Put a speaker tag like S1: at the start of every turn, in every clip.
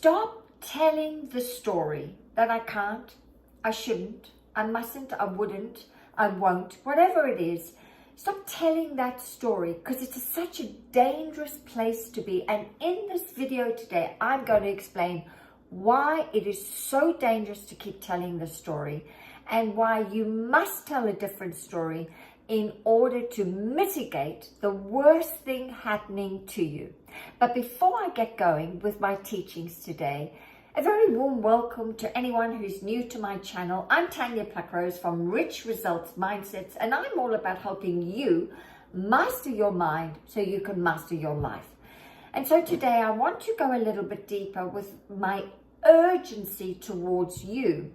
S1: Stop telling the story that I can't, I shouldn't, I mustn't, I wouldn't, I won't, whatever it is. Stop telling that story, because it's such a dangerous place to be. And in this video today, I'm going to explain why it is so dangerous to keep telling the story and why you must tell a different story in order to mitigate the worst thing happening to you. But before I get going with my teachings today, a very warm welcome to anyone who's new to my channel. I'm Tanya Pluckrose from Rich Results Mindsets, and I'm all about helping you master your mind so you can master your life. And so today I want to go a little bit deeper with my urgency towards you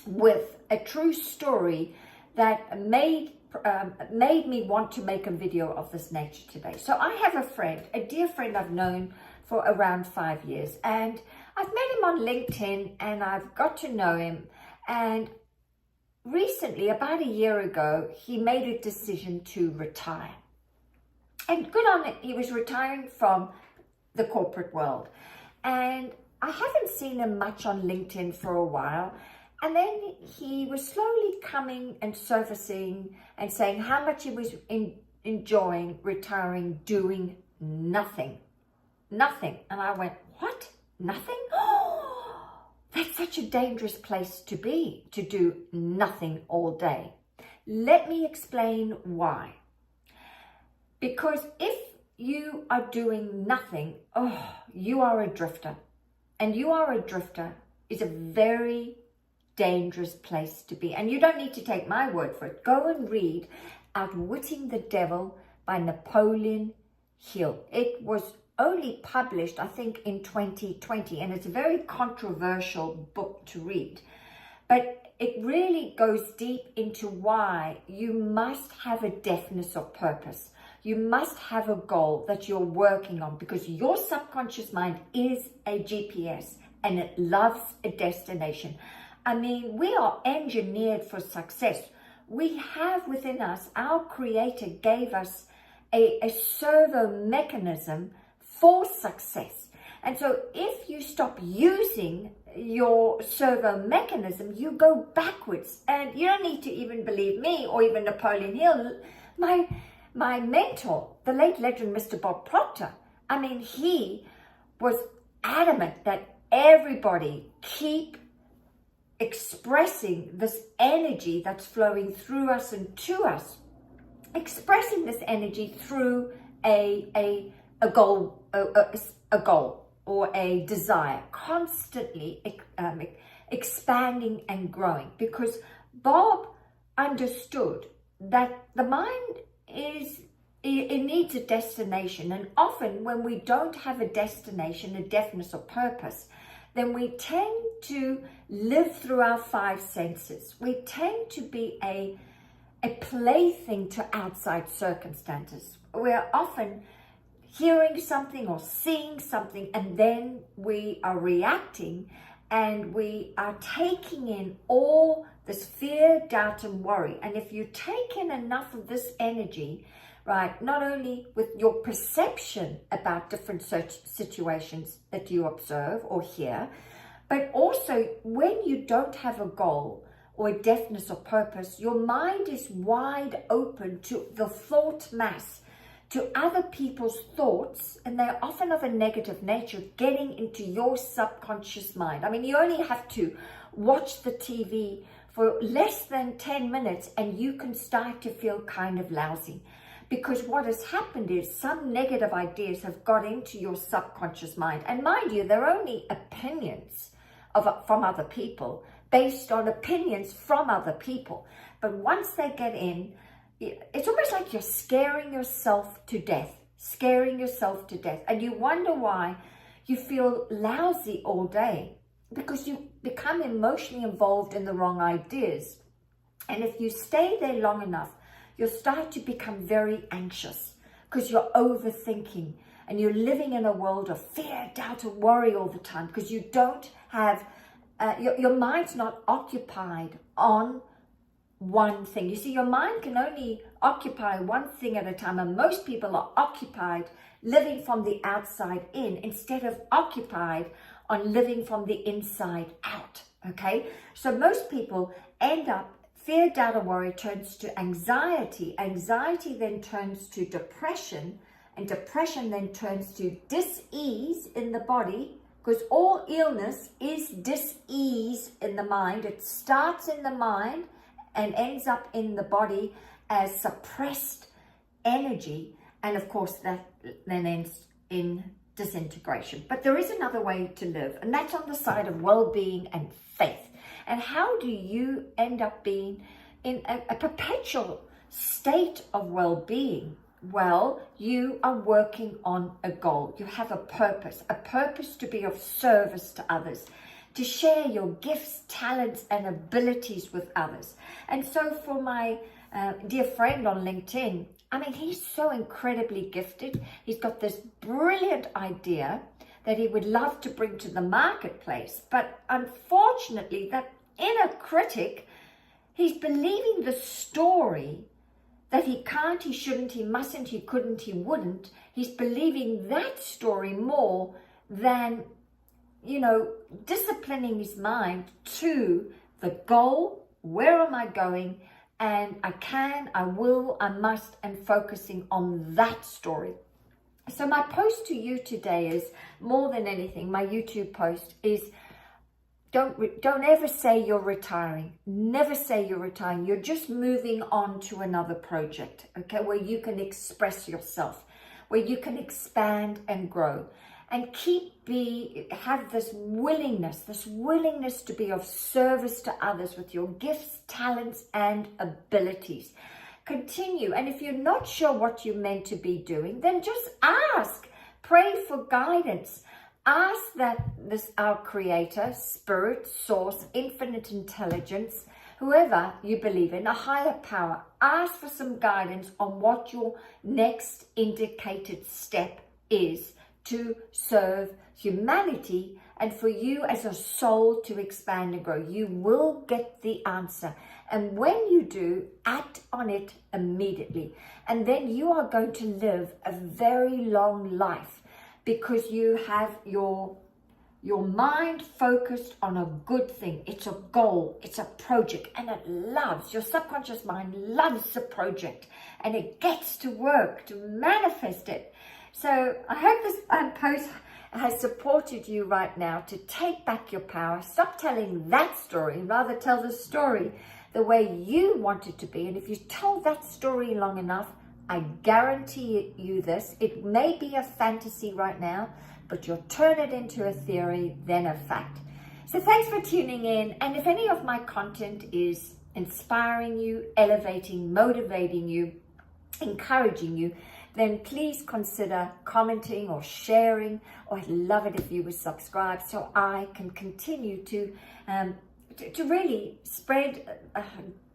S1: with a true story that made me want to make a video of this nature today. So I have a friend, a dear friend I've known for around 5 years, and I've met him on LinkedIn and I've got to know him. And recently, about a year ago, he made a decision to retire. And good on it, he was retiring from the corporate world. And I haven't seen him much on LinkedIn for a while. And then he was slowly coming and surfacing and saying how much he was enjoying retiring, doing nothing. Nothing. And I went, what? Nothing? Oh, that's such a dangerous place to be, to do nothing all day. Let me explain why. Because if you are doing nothing, you are a drifter. And you are a drifter is a very dangerous place to be. And you don't need to take my word for it. Go and read Outwitting the Devil by Napoleon Hill. It was only published, I think, in 2020, and it's a very controversial book to read. But it really goes deep into why you must have a definiteness of purpose. You must have a goal that you're working on, because your subconscious mind is a GPS and it loves a destination. I mean, we are engineered for success. We have within us, our Creator gave us a servo mechanism for success. And so if you stop using your servo mechanism, you go backwards. And you don't need to even believe me or even Napoleon Hill. My mentor, the late legend Mr. Bob Proctor, I mean, he was adamant that everybody keep expressing this energy that's flowing through us and to us, expressing this energy through a goal, a goal or a desire, constantly expanding and growing. Because Bob understood that the mind it needs a destination, and often when we don't have a destination, a definiteness or purpose, then we tend to live through our five senses. We tend to be a plaything to outside circumstances. We're often hearing something or seeing something, and then we are reacting and we are taking in all this fear, doubt, and worry. And if you take in enough of this energy, right, not only with your perception about different situations that you observe or hear, but also when you don't have a goal or a definiteness or purpose, your mind is wide open to the thought mass, to other people's thoughts, and they're often of a negative nature, getting into your subconscious mind. I mean, you only have to watch the TV for less than 10 minutes and you can start to feel kind of lousy. Because what has happened is some negative ideas have got into your subconscious mind. And mind you, they're only opinions from other people, based on opinions from other people. But once they get in, it's almost like you're scaring yourself to death, and you wonder why you feel lousy all day, because you become emotionally involved in the wrong ideas. And if you stay there long enough, you'll start to become very anxious because you're overthinking and you're living in a world of fear, doubt, and worry all the time, because you don't have, your mind's not occupied on one thing. You see, your mind can only occupy one thing at a time, and most people are occupied living from the outside in instead of occupied on living from the inside out, okay? So most people end up, fear, doubt, and worry turns to anxiety. Anxiety then turns to depression, and depression then turns to dis-ease in the body, because all illness is dis-ease in the mind. It starts in the mind and ends up in the body as suppressed energy. And of course, that then ends in disintegration. But there is another way to live, and that's on the side of well-being and faith. And how do you end up being in a perpetual state of well-being? Well, you are working on a goal. You have a purpose to be of service to others, to share your gifts, talents, and abilities with others. And so for my dear friend on LinkedIn, I mean, he's so incredibly gifted. He's got this brilliant idea that he would love to bring to the marketplace. But unfortunately, that inner critic, he's believing the story that he can't, he shouldn't, he mustn't, he couldn't, he wouldn't. He's believing that story more than, you know, disciplining his mind to the goal. Where am I going? And I can, I will, I must, and focusing on that story. So my post to you today is, more than anything, my YouTube post is, don't ever say you're retiring. Never say you're retiring. You're just moving on to another project, okay, where you can express yourself, where you can expand and grow. And have this willingness to be of service to others with your gifts, talents, and abilities. Continue. And if you're not sure what you're meant to be doing, then just ask. Pray for guidance. Ask that our creator, spirit, source, infinite intelligence, whoever you believe in, a higher power, ask for some guidance on what your next indicated step is to serve humanity and for you as a soul to expand and grow. You will get the answer. And when you do, act on it immediately. And then you are going to live a very long life, because you have your mind focused on a good thing. It's a goal, it's a project, and your subconscious mind loves the project, and it gets to work to manifest it. So I hope this post has supported you right now to take back your power. Stop telling that story, rather tell the story the way you want it to be. And if you told that story long enough, I guarantee you this, it may be a fantasy right now, but you'll turn it into a theory, then a fact. So thanks for tuning in. And if any of my content is inspiring you, elevating, motivating you, encouraging you, then please consider commenting or sharing, or I'd love it if you would subscribe so I can continue to really spread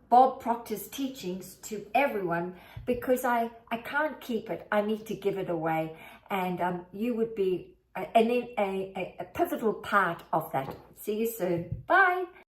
S1: Bob Proctor's teachings to everyone, because I can't keep it. I need to give it away, and you would be a pivotal part of that. See you soon. Bye.